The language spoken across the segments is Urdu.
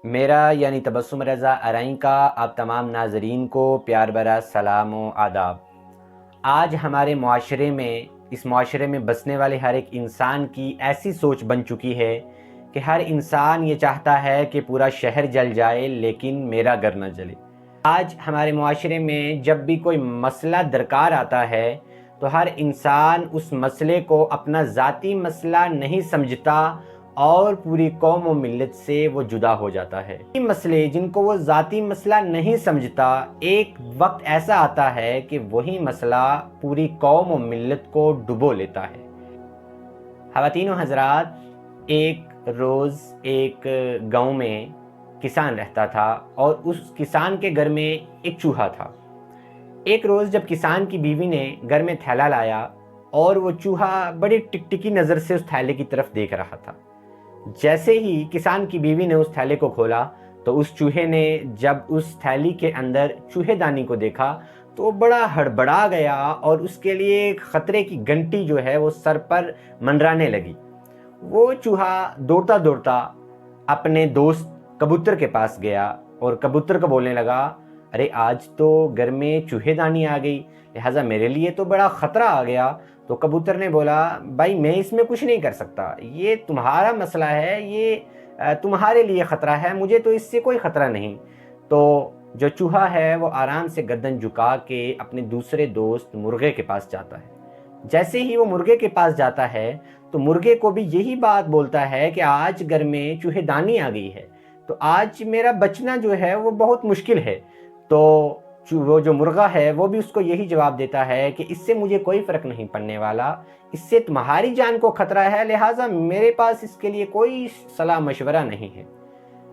میرا یعنی تبسم رضا ارائیں کا آپ تمام ناظرین کو پیار بھرا سلام و آداب۔ آج ہمارے معاشرے میں اس معاشرے میں بسنے والے ہر ایک انسان کی ایسی سوچ بن چکی ہے کہ ہر انسان یہ چاہتا ہے کہ پورا شہر جل جائے لیکن میرا گھر نہ جلے۔ آج ہمارے معاشرے میں جب بھی کوئی مسئلہ درکار آتا ہے تو ہر انسان اس مسئلے کو اپنا ذاتی مسئلہ نہیں سمجھتا اور پوری قوم و ملت سے وہ جدا ہو جاتا ہے۔ یہ مسئلے جن کو وہ ذاتی مسئلہ نہیں سمجھتا، ایک وقت ایسا آتا ہے کہ وہی مسئلہ پوری قوم و ملت کو ڈبو لیتا ہے۔ خواتین و حضرات، ایک روز ایک گاؤں میں کسان رہتا تھا اور اس کسان کے گھر میں ایک چوہا تھا۔ ایک روز جب کسان کی بیوی نے گھر میں تھیلا لایا اور وہ چوہا بڑی ٹکٹکی نظر سے اس تھیلے کی طرف دیکھ رہا تھا۔ جیسے ہی کسان کی بیوی نے اس تھیلے کو کھولا تو اس چوہے نے جب اس تھیلی کے اندر چوہے دانی کو دیکھا تو وہ بڑا ہڑبڑا گیا اور اس کے لیے خطرے کی گھنٹی جو ہے وہ سر پر منڈرانے لگی۔ وہ چوہا دوڑتا دوڑتا اپنے دوست کبوتر کے پاس گیا اور کبوتر کو بولنے لگا، ارے آج تو گھر میں چوہے دانی آ گئی، لہٰذا میرے لیے تو بڑا خطرہ آ گیا۔ تو کبوتر نے بولا، بھائی میں اس میں کچھ نہیں کر سکتا، یہ تمہارا مسئلہ ہے، یہ تمہارے لیے خطرہ ہے، مجھے تو اس سے کوئی خطرہ نہیں۔ تو جو چوہا ہے وہ آرام سے گردن جھکا کے اپنے دوسرے دوست مرغے کے پاس جاتا ہے۔ جیسے ہی وہ مرغے کے پاس جاتا ہے تو مرغے کو بھی یہی بات بولتا ہے کہ آج گھر میں چوہے دانی آ گئی ہے، تو آج میرا بچنا جو ہے وہ بہت مشکل ہے۔ تو وہ جو مرغہ ہے وہ بھی اس کو یہی جواب دیتا ہے کہ اس سے مجھے کوئی فرق نہیں پڑنے والا، اس سے تمہاری جان کو خطرہ ہے، لہٰذا میرے پاس اس کے لیے کوئی صلاح مشورہ نہیں ہے۔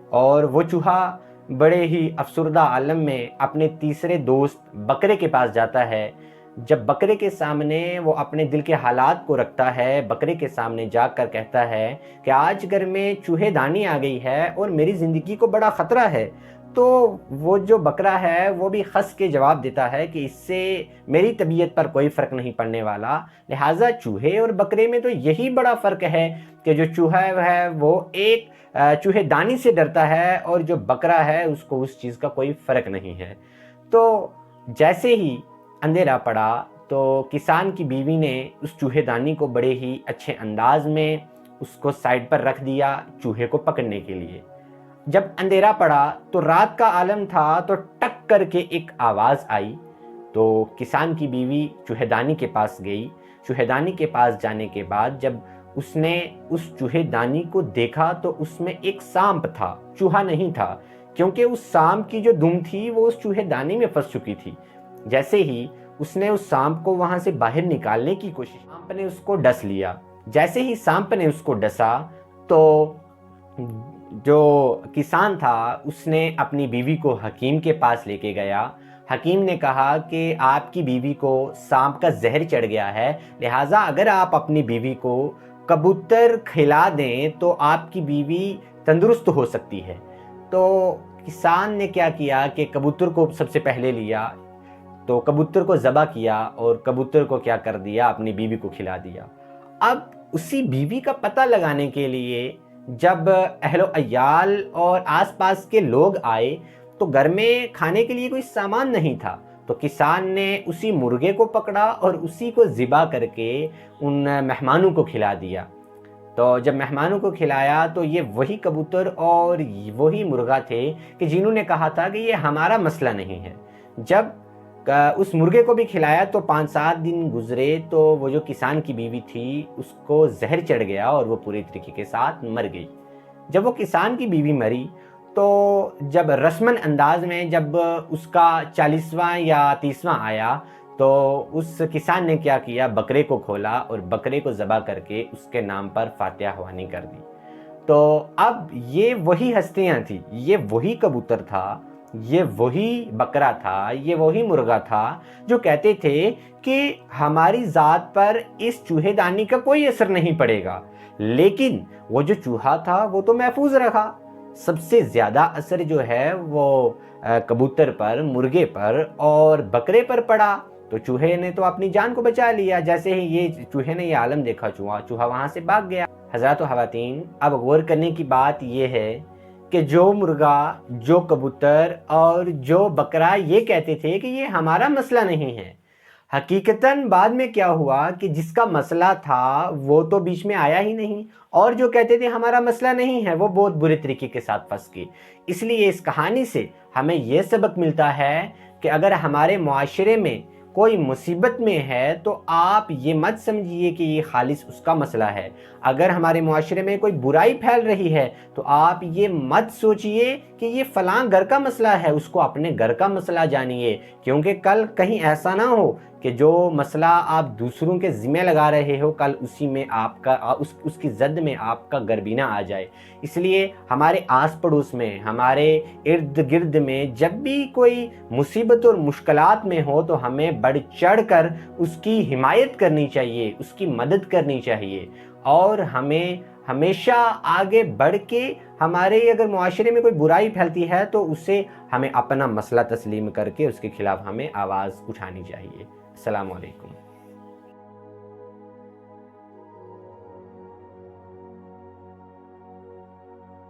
اور وہ چوہا بڑے ہی افسردہ عالم میں اپنے تیسرے دوست بکرے کے پاس جاتا ہے۔ جب بکرے کے سامنے وہ اپنے دل کے حالات کو رکھتا ہے، بکرے کے سامنے جا کر کہتا ہے کہ آج گھر میں چوہے دانی آ گئی ہے اور میری زندگی کو بڑا خطرہ ہے، تو وہ جو بکرا ہے وہ بھی ہنس کے جواب دیتا ہے کہ اس سے میری طبیعت پر کوئی فرق نہیں پڑنے والا، لہٰذا چوہے اور بکرے میں تو یہی بڑا فرق ہے کہ جو چوہا ہے وہ ایک چوہے دانی سے ڈرتا ہے اور جو بکرا ہے اس کو اس چیز کا کوئی فرق نہیں ہے۔ تو جیسے ہی اندھیرا پڑا تو کسان کی بیوی نے اس چوہے دانی کو بڑے ہی اچھے انداز میں اس کو سائڈ پر رکھ دیا چوہے کو پکڑنے کے لیے۔ جب اندھیرا پڑا تو رات کا عالم تھا تو ٹک کر کے ایک آواز آئی، تو کسان کی بیوی چوہے دانی کے پاس گئی۔ چوہے دانی کے پاس جانے کے بعد جب اس نے اس چوہے دانی کو دیکھا تو اس میں ایک سانپ تھا، چوہا نہیں تھا، کیونکہ اس سانپ کی جو دم تھی وہ اس چوہے دانی میں پھنس چکی تھی۔ جیسے ہی اس نے اس سانپ کو وہاں سے باہر نکالنے کی کوشش، سانپ نے اس کو ڈس لیا۔ جیسے ہی سانپ نے اس کو ڈسا تو جو کسان تھا اس نے اپنی بیوی کو حکیم کے پاس لے کے گیا۔ حکیم نے کہا کہ آپ کی بیوی کو سانپ کا زہر چڑھ گیا ہے، لہٰذا اگر آپ اپنی بیوی کو کبوتر کھلا دیں تو آپ کی بیوی تندرست ہو سکتی ہے۔ تو کسان نے کیا کیا کہ کبوتر کو سب سے پہلے لیا، تو کبوتر کو ذبح کیا اور کبوتر کو کیا کر دیا، اپنی بیوی کو کھلا دیا۔ اب اسی بیوی کا پتہ لگانے کے لیے جب اہل و عیال اور آس پاس کے لوگ آئے تو گھر میں کھانے کے لیے کوئی سامان نہیں تھا، تو کسان نے اسی مرغے کو پکڑا اور اسی کو ذبح کر کے ان مہمانوں کو کھلا دیا۔ تو جب مہمانوں کو کھلایا تو یہ وہی کبوتر اور وہی مرغا تھے کہ جنہوں نے کہا تھا کہ یہ ہمارا مسئلہ نہیں ہے۔ جب اس مرغے کو بھی کھلایا تو 5-7 دن گزرے تو وہ جو کسان کی بیوی تھی اس کو زہر چڑھ گیا اور وہ پوری طریقے کے ساتھ مر گئی۔ جب وہ کسان کی بیوی مری تو جب رسمن انداز میں جب اس کا 40واں یا 30واں آیا تو اس کسان نے کیا کیا، بکرے کو کھولا اور بکرے کو ذبح کر کے اس کے نام پر فاتحہ خوانی کر دی۔ تو اب یہ وہی ہستیاں تھیں، یہ وہی کبوتر تھا، یہ وہی بکرا تھا، یہ وہی مرغا تھا جو کہتے تھے کہ ہماری ذات پر اس چوہے دانی کا کوئی اثر نہیں پڑے گا، لیکن وہ جو چوہا تھا وہ تو محفوظ رہا۔ سب سے زیادہ اثر جو ہے وہ کبوتر پر، مرغے پر اور بکرے پر پڑا، تو چوہے نے تو اپنی جان کو بچا لیا۔ جیسے ہی یہ چوہے نے یہ عالم دیکھا چوہا وہاں سے بھاگ گیا۔ حضرات و خواتین، اب غور کرنے کی بات یہ ہے کہ جو مرغا، جو کبوتر اور جو بکرا یہ کہتے تھے کہ یہ ہمارا مسئلہ نہیں ہے، حقیقتاً بعد میں کیا ہوا کہ جس کا مسئلہ تھا وہ تو بیچ میں آیا ہی نہیں، اور جو کہتے تھے ہمارا مسئلہ نہیں ہے وہ بہت برے طریقے کے ساتھ پھنس گئے۔ اس لیے اس کہانی سے ہمیں یہ سبق ملتا ہے کہ اگر ہمارے معاشرے میں کوئی مصیبت میں ہے تو آپ یہ مت سمجھیے کہ یہ خالص اس کا مسئلہ ہے۔ اگر ہمارے معاشرے میں کوئی برائی پھیل رہی ہے تو آپ یہ مت سوچئے کہ یہ فلاں گھر کا مسئلہ ہے، اس کو اپنے گھر کا مسئلہ جانیے، کیونکہ کل کہیں ایسا نہ ہو کہ جو مسئلہ آپ دوسروں کے ذمہ لگا رہے ہو کل اسی میں آپ کا اس کی زد میں آپ کا گھر بھی نہ آ جائے۔ اس لیے ہمارے آس پڑوس میں، ہمارے ارد گرد میں جب بھی کوئی مصیبت اور مشکلات میں ہو تو ہمیں بڑھ چڑھ کر اس کی حمایت کرنی چاہیے، اس کی مدد کرنی چاہیے، اور ہمیں ہمیشہ آگے بڑھ کے ہمارے اگر معاشرے میں کوئی برائی پھیلتی ہے تو اسے ہمیں اپنا مسئلہ تسلیم کر کے اس کے خلاف ہمیں آواز اٹھانی چاہیے۔ السلام علیکم۔